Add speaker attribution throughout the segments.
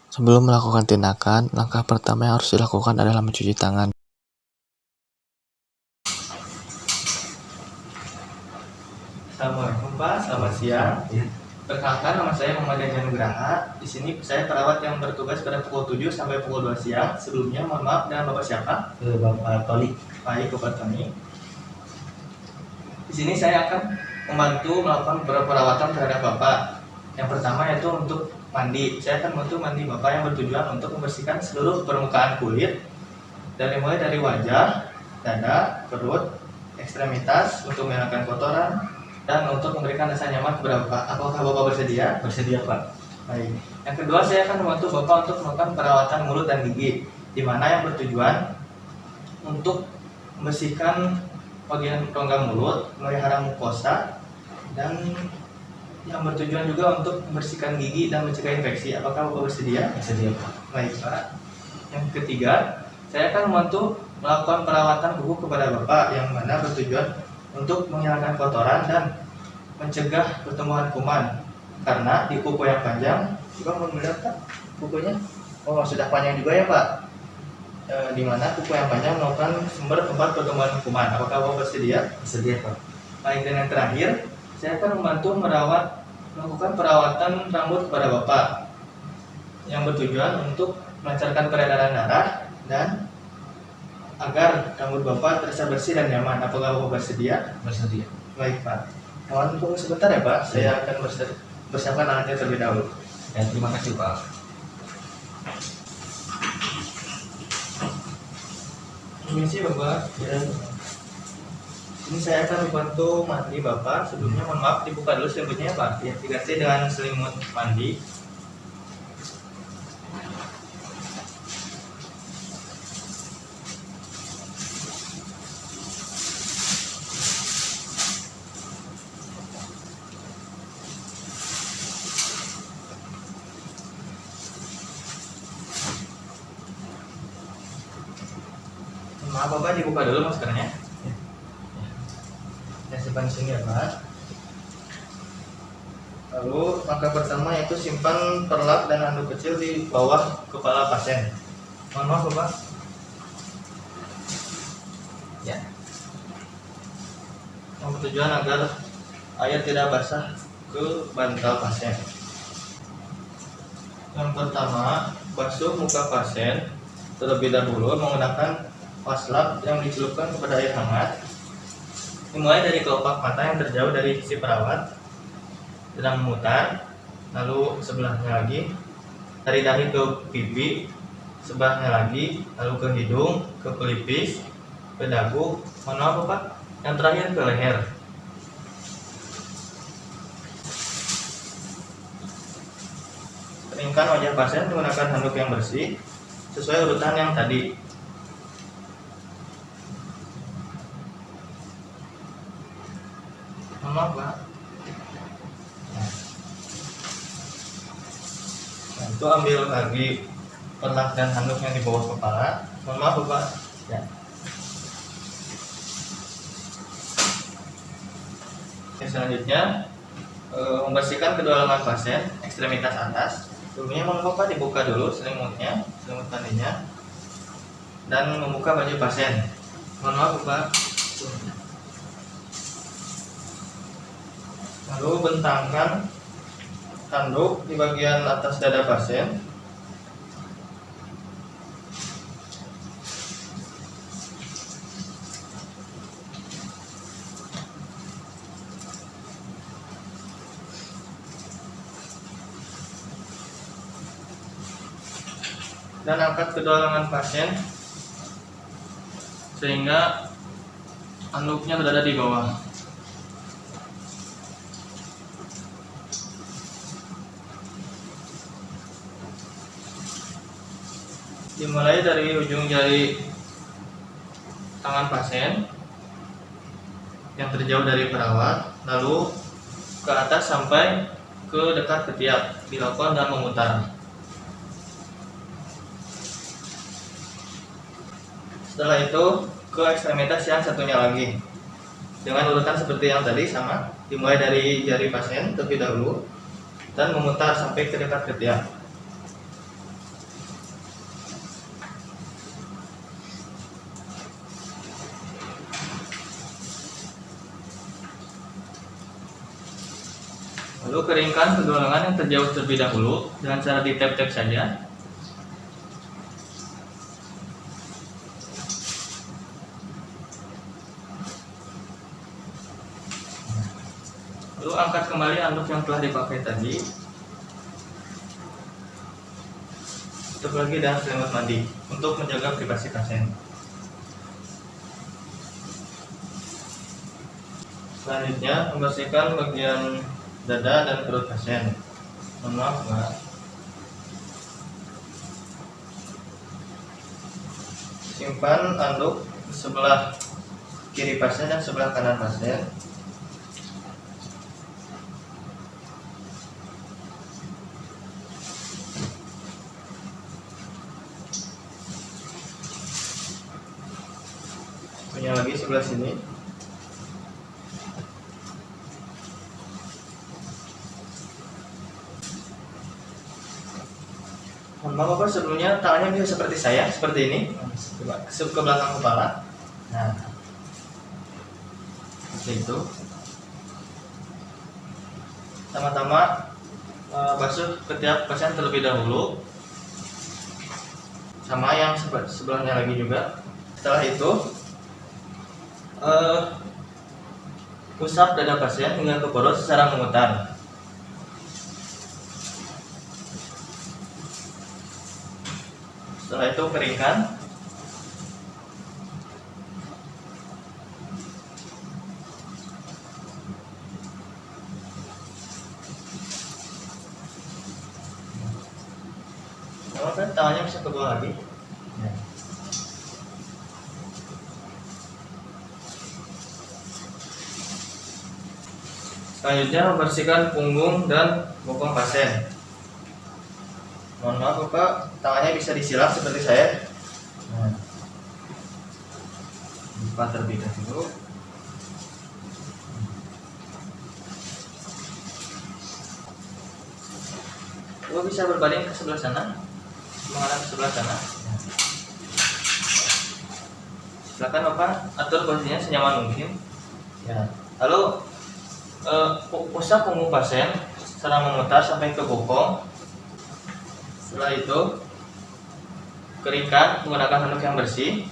Speaker 1: Sebelum melakukan tindakan, langkah pertama yang harus dilakukan adalah mencuci tangan.
Speaker 2: Assalamualaikum Pak, selamat siang. Perkenalkan, nama saya Muhammad Yanjan Nugraha. Di sini saya perawat yang bertugas pada pukul 7 sampai pukul 2 siang. Sebelumnya mohon maaf, dengan Bapak siapa?
Speaker 3: Bapak Tony.
Speaker 2: Baik, Bapak Tony. Di sini saya akan membantu melakukan beberapa perawatan terhadap Bapak. Yang pertama yaitu untuk mandi. Saya akan membantu mandi Bapak yang bertujuan untuk membersihkan seluruh permukaan kulit mulai dari wajah, dada, perut, ekstremitas untuk menghilangkan kotoran dan untuk memberikan rasa nyaman kepada Bapak. Apakah Bapak bersedia?
Speaker 3: Bersedia, Pak.
Speaker 2: Baik. Yang kedua, saya akan membantu Bapak untuk melakukan perawatan mulut dan gigi, di mana yang bertujuan untuk membersihkan bagian rongga mulut, memelihara mukosa, dan yang bertujuan juga untuk membersihkan gigi dan mencegah infeksi. Apakah Bapak bersedia?
Speaker 3: Bersedia, Pak.
Speaker 2: Baik, Pak. Yang ketiga, saya akan membantu melakukan perawatan kuku kepada Bapak yang mana bertujuan untuk menghilangkan kotoran dan mencegah pertumbuhan kuman. Karena di kuku yang panjang, juga mau melihat Pak kukunya? Oh, sudah panjang juga ya Pak. Di mana kuku yang panjang merupakan sumber tempat pertumbuhan kuman. Apakah Bapak bersedia?
Speaker 3: Bersedia, Pak.
Speaker 2: Baik, dan yang terakhir, saya akan membantu melakukan perawatan rambut kepada Bapak yang bertujuan untuk melancarkan peredaran darah dan agar rambut Bapak terasa bersih dan nyaman. Apakah Bapak bersedia?
Speaker 3: Bersedia.
Speaker 2: Baik Pak. Mohon tunggu sebentar ya Pak. Saya akan bersiapkan alatnya terlebih dahulu.
Speaker 3: Ya, terima kasih, Pak.
Speaker 2: Permisi Bapak. Ya. Ini saya akan membantu mandi Bapak. Sebelumnya mohon maaf dibuka dulu selimutnya ya Pak. Ya, diganti dengan selimut mandi. Maaf Bapak, dibuka dulu maskernya. Saya simpan di sini ya Pak. Lalu langkah pertama yaitu simpan perlak dan handuk kecil di bawah kepala pasien. Mohon maaf Bapak. Ya. Yang bertujuan agar air tidak basah ke bantal pasien. Yang pertama, basuh muka pasien terlebih dahulu menggunakan paslap yang dicelupkan kepada air hangat. Dimulai dari kelopak mata yang terjauh dari sisi perawat, dan memutar, lalu sebelahnya lagi, dari dahi ke pipi, sebelahnya lagi, lalu ke hidung, ke pelipis, ke dagu, mohon maaf Pak, yang terakhir ke leher. Keringkan wajah pasien menggunakan handuk yang bersih sesuai urutan yang tadi. Maaf Pak. Nah, itu ambil lagi perlak dan handuk yang di bawah kepala. Mohon maaf Bapak. Ya. Selanjutnya membersihkan kedua lengan pasien ekstremitas atas. Sebelumnya mohon Bapak dibuka dulu selimutnya, selimut mandinya, dan membuka baju pasien. Mohon maaf Bapak. Lalu bentangkan handuk di bagian atas dada pasien. Dan angkat kedua lengan pasien sehingga handuknya berada di bawah. Dimulai dari ujung jari tangan pasien yang terjauh dari perawat, lalu ke atas sampai ke dekat ketiak, dilakukan dan memutar. Setelah itu ke ekstremitas yang satunya lagi dengan urutan seperti yang tadi sama, dimulai dari jari pasien terlebih dahulu dan memutar sampai ke dekat ketiak. Lalu keringkan kedua lengan yang terjauh terlebih dahulu dengan cara ditap-tap saja. Lalu angkat kembali anduk yang telah dipakai tadi. Tutup lagi dengan selimut mandi untuk menjaga privasi pasien. Selanjutnya, membersihkan bagian dada dan perut pasien. Mohon maaf, Mbak. Simpan anduk sebelah kiri pasien dan sebelah kanan pasien. Punya lagi sebelah sini. Bapak sebelumnya tangannya bisa seperti saya, seperti ini. Coba ke belakang kepala. Nah, seperti itu. Sama-tama basuh ketiak pasien terlebih dahulu. Sama yang sebelahnya lagi juga. Setelah itu, usap dada pasien hingga ke perut secara memutar. Setelah itu keringkan. Kan tangannya bisa ke bawah lagi. Ya. Selanjutnya membersihkan punggung dan bokong pasien. Mohon maaf Bapak, tangannya bisa disilang seperti saya. Nah, buka terlebih dahulu. Lo bisa berbaring ke sebelah sana, mengarah ke sebelah sana. Silakan Bapak atur posisinya senyaman mungkin. Ya. Lalu usap punggung pasien secara memutar sampai ke bokong. Setelah itu keringkan menggunakan handuk yang bersih.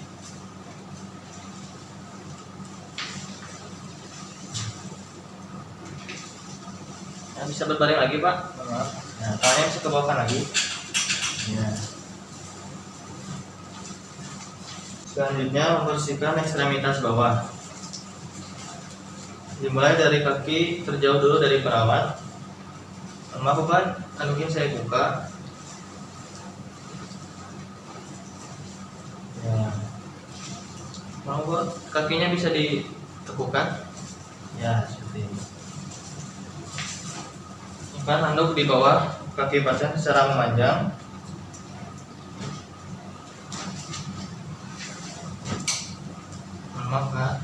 Speaker 2: Nah, bisa berbaring lagi Pak. Nah, tangannya bisa ke bawahkan lagi. Ya. Selanjutnya membersihkan ekstremitas bawah. Dimulai dari kaki terjauh dulu dari perawat. Maaf Pak, handuknya saya buka. Ya. Mau kakinya bisa ditekukan. Ya, seperti ini. Simpan handuk di bawah kaki pasien secara memanjang. Maaf Kak.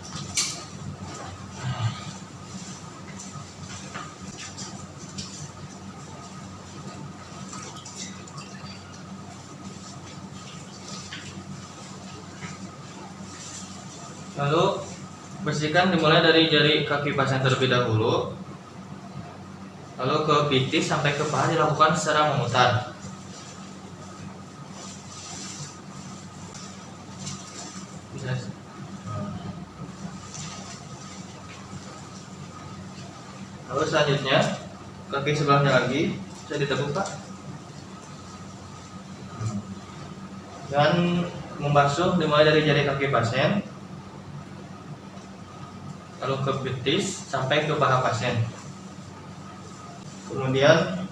Speaker 2: Lalu bersihkan dimulai dari jari kaki pasien terlebih dahulu. Lalu ke pitis sampai ke paha dilakukan secara memutar. Lalu selanjutnya kaki sebelahnya lagi bisa ditekuk Pak. Dan membasuh dimulai dari jari kaki pasien, lalu ke betis sampai ke paha pasien. Kemudian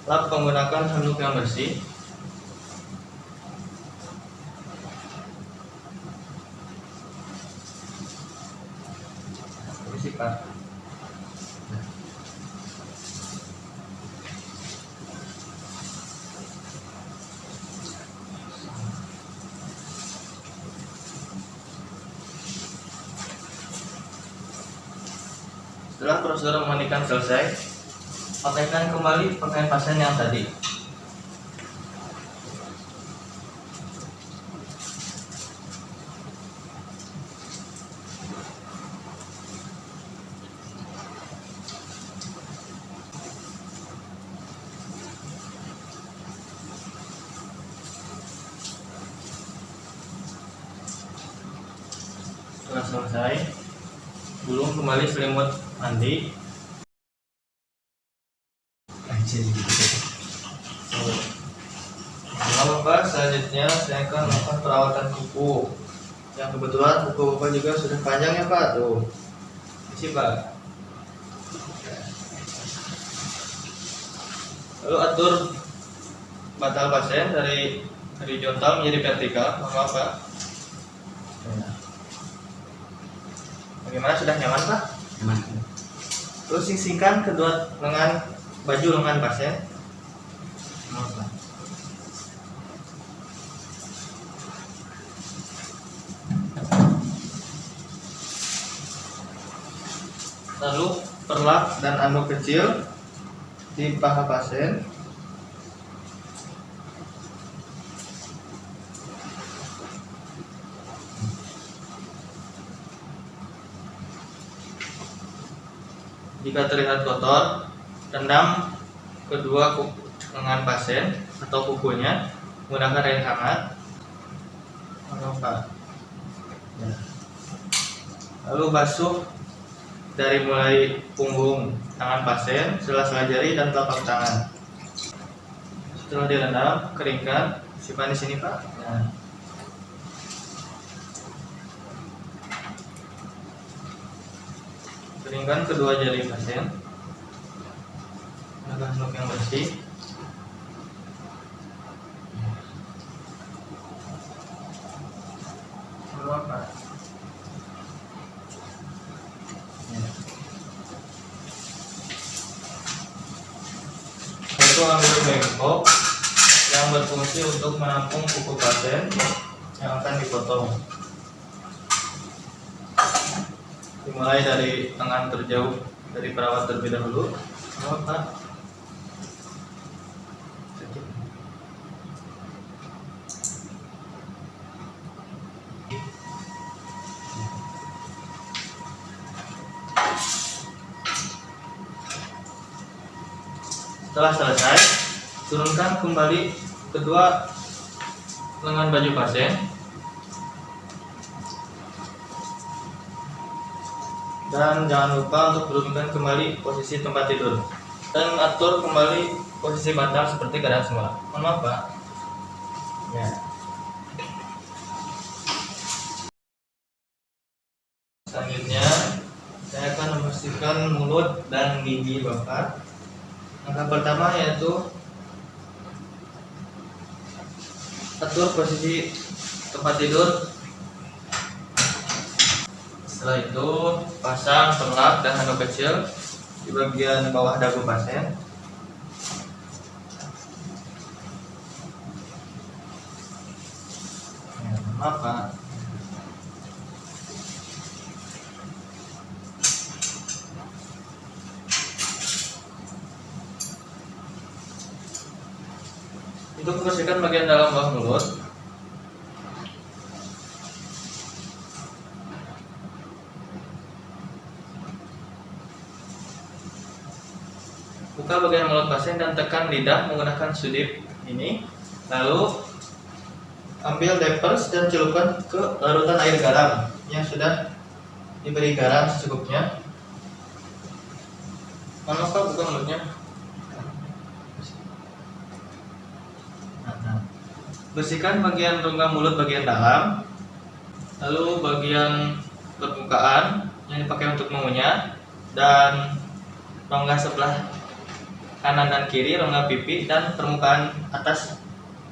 Speaker 2: lap menggunakan handuk yang bersih. Bersihkan. Setelah prosedur memandikan selesai, pakaikan kembali pakaian pasien yang tadi. selesai, gulung kembali selimut mandi.
Speaker 3: Anjir gitu.
Speaker 2: Bapak, selanjutnya saya akan melakukan perawatan kuku. Yang kebetulan kuku Bapak juga sudah panjang ya Pak, tuh. Isi Pak. Lalu atur bantal pasien dari horizontal menjadi vertikal, maaf Pak. Bagaimana, sudah nyaman Pak?
Speaker 3: Aman.
Speaker 2: Terus singkirkan kedua baju lengan pasien.
Speaker 3: Maaf Pak.
Speaker 2: Lalu perlak dan anduk kecil di paha pasien. Jika terlihat kotor, rendam kedua lengan pasien atau kukunya menggunakan air hangat. Lalu basuh dari mulai punggung tangan pasien, sela-sela jari dan telapak tangan. Setelah direndam, keringkan, simpan di sini Pak. Nah. Keringkan kedua jari pasien. Gunakan handuk yang bersih. Lalu apa? Itu ambil bengkok yang berfungsi untuk menampung kuku pasien yang akan dipotong. Dimulai dari tangan terjauh dari perawat terlebih dahulu. Pak. Setelah selesai, turunkan kembali kedua lengan baju pasien dan jangan lupa untuk turunkan kembali posisi tempat tidur dan atur kembali posisi bantal seperti keadaan semula. Mohon maaf Pak. Ya. Selanjutnya saya akan membersihkan mulut dan gigi Bapak. Langkah pertama yaitu atur posisi tempat tidur. Setelah itu pasang perlak dan handuk kecil di bagian bawah dagu pasien. Maaf Pak. Untuk membersihkan bagian dalam bawah mulut, buka bagian mulut pasien dan tekan lidah menggunakan sudip ini. Lalu ambil diapers dan celupkan ke larutan air garam yang sudah diberi garam secukupnya. Mana Pak, buka mulutnya. Bersihkan bagian rongga mulut bagian dalam, lalu bagian permukaan yang dipakai untuk mengunyah, dan rongga sebelah kanan dan kiri, rongga pipi, dan permukaan atas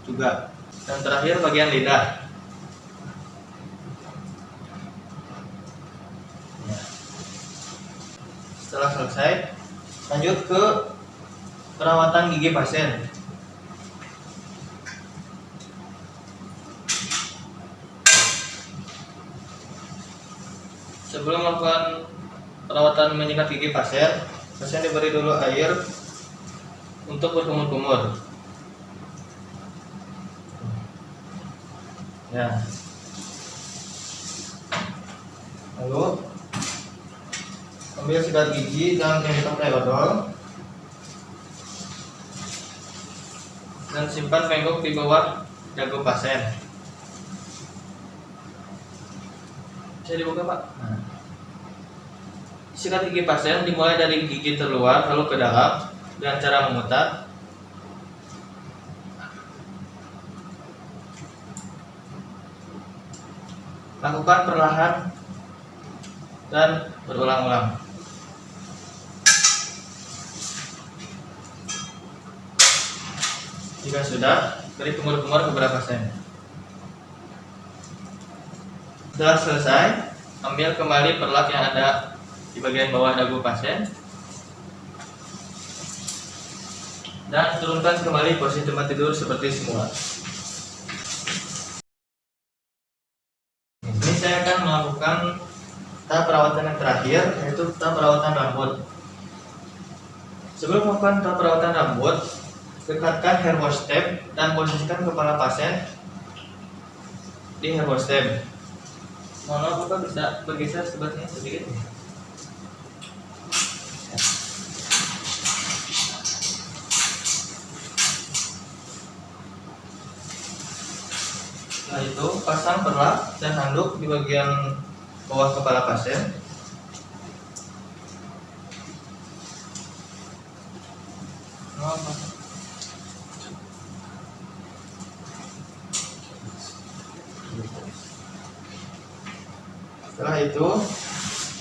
Speaker 2: juga. Dan terakhir bagian lidah. Setelah selesai, lanjut ke perawatan gigi pasien. Sebelum melakukan perawatan menyikat gigi pasien, pasien diberi dulu air untuk berkumur-kumur. Ya. Lalu ambil sikat gigi dan pakai odol dan simpan bengkok di bawah dagu pasien. Bisa dibuka Pak. Nah. Sikat gigi pasien dimulai dari gigi terluar lalu ke dalam dengan cara memutar. Lakukan perlahan dan berulang-ulang. Jika sudah, beri kumur-kumur kepada pasien. Setelah selesai, ambil kembali perlak yang ada di bagian bawah dagu pasien dan turunkan kembali posisi tempat tidur seperti semula. Ini saya akan melakukan tahap perawatan yang terakhir, yaitu tahap perawatan rambut. Sebelum melakukan tahap perawatan rambut, dekatkan hair wash tape dan posisikan kepala pasien di hair wash tape. Mohon maaf, Bapak bisa bergeser sebatnya sedikit. Setelah itu, pasang perlak dan handuk di bagian bawah kepala pasien. Setelah itu,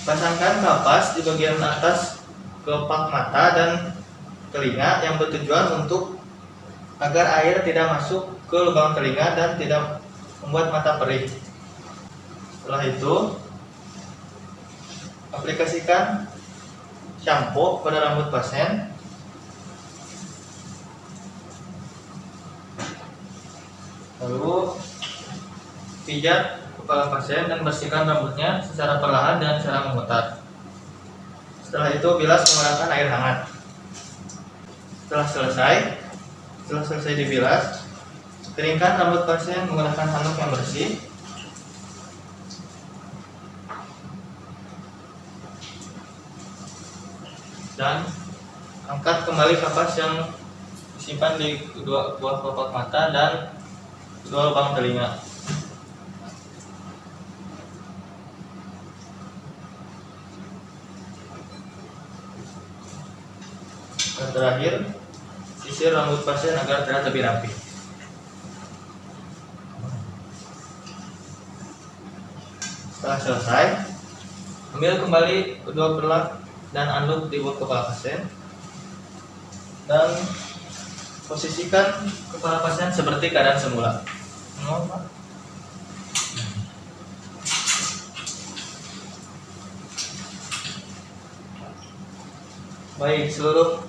Speaker 2: pasangkan kapas di bagian atas kelopak mata dan telinga yang bertujuan untuk agar air tidak masuk ke lubang telinga dan tidak membuat mata perih. Setelah itu, aplikasikan shampoo pada rambut pasien. Lalu pijat kepala pasien dan bersihkan rambutnya secara perlahan dan secara memutar. Setelah itu, bilas menggunakan air hangat. Setelah selesai dibilas, keringkan rambut pasien menggunakan handuk yang bersih. Dan angkat kembali kapas yang disimpan di kedua buah kelopak mata dan kedua lubang telinga. Dan terakhir, sisir rambut pasien agar terlihat lebih rapi. Setelah selesai, ambil kembali kedua perlak dan anduk di bawah kepala pasien dan posisikan kepala pasien seperti keadaan semula. Baik, seluruh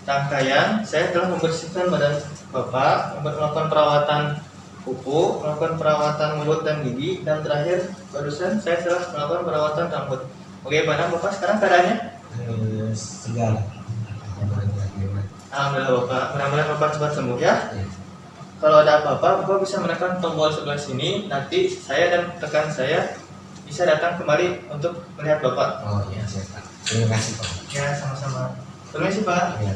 Speaker 2: rangkaian saya telah membersihkan badan Bapak, melakukan perawatan kuku, melakukan perawatan mulut dan gigi, dan terakhir barusan saya telah melakukan perawatan rambut. Bagaimana Bapak sekarang keadaannya?
Speaker 3: Segala.
Speaker 2: Alhamdulillah Bapak, mudah-mudahan Bapak cepat sembuh ya. Kalau ada apa-apa, Bapak bisa menekan tombol sebelah sini. Nanti saya dan rekan saya bisa datang kembali untuk melihat Bapak.
Speaker 3: Oh iya, siap Pak. Terima kasih Pak.
Speaker 2: Ya, sama-sama. Permisi Pak.
Speaker 3: Iya.